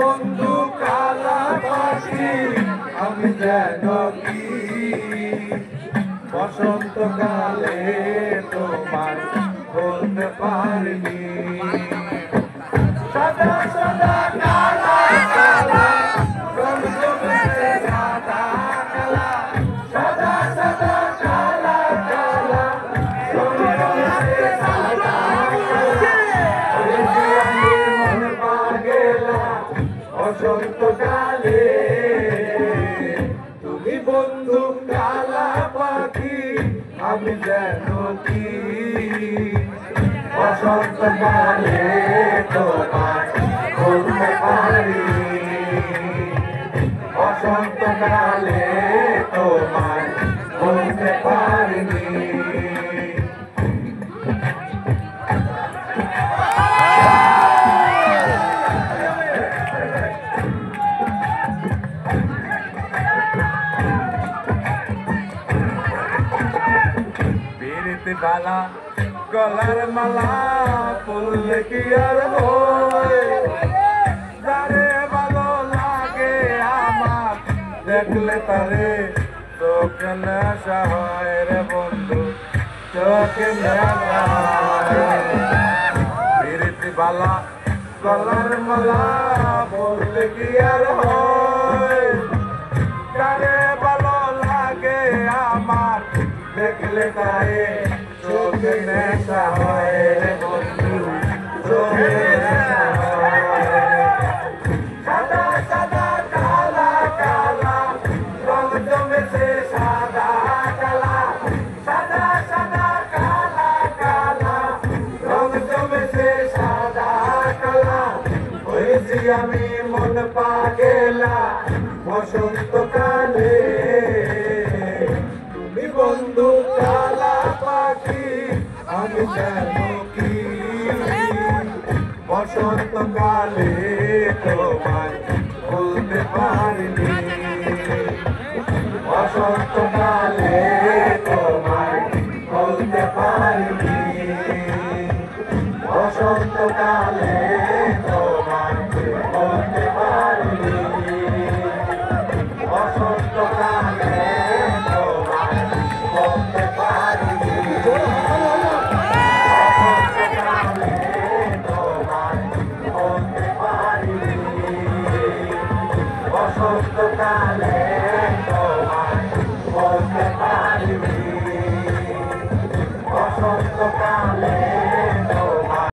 বন্ধু কালা পাখি আমি যেন কি বসন্তকালে তোমার বলতে পারিনি সাদা সাদা কালা কালা রং জমেছে সাদা কালা সাদা সাদা কালা কালা রং জমেছে সাদা মন পাগেলা বসন্তকালে তুমি বন্ধু কালা পাখি আমি যেন কি বসন্তকালে তোমার বলতে পারি বসন্তকালে তোমার বলতে পারিনি বালা গলার মালা পড়লে কি আর যারে ভালো লাগে আমার দেখলে তারে চোখে নেশা হয় রে বন্ধু চোখে নেশা বিরতি বালা গলার মালা পড়লে কি আর যারে ভালো লাগে আমার দেখলে তারে চোখে নেশা হয় রে বন্ধু চোখে নেশা হয় সাদা সাদা কালা কালা রং জমেছে সাদা কালা সাদা সাদা কালা কালা রং জমেছে সাদা কালা হয়েছি আমি মন পাগেলা বসন্তকালে তুমি বন্ধু কালা পাখি আমি যেন কি বসন্তকালে তোমায় বলতে পারিনি বসন্তকালে তোমায় বলতে পারিনি বসন্তকালে তোমায় বলতে পারিনি বসন্তকালে বলতে পারিনি বসন্তকালে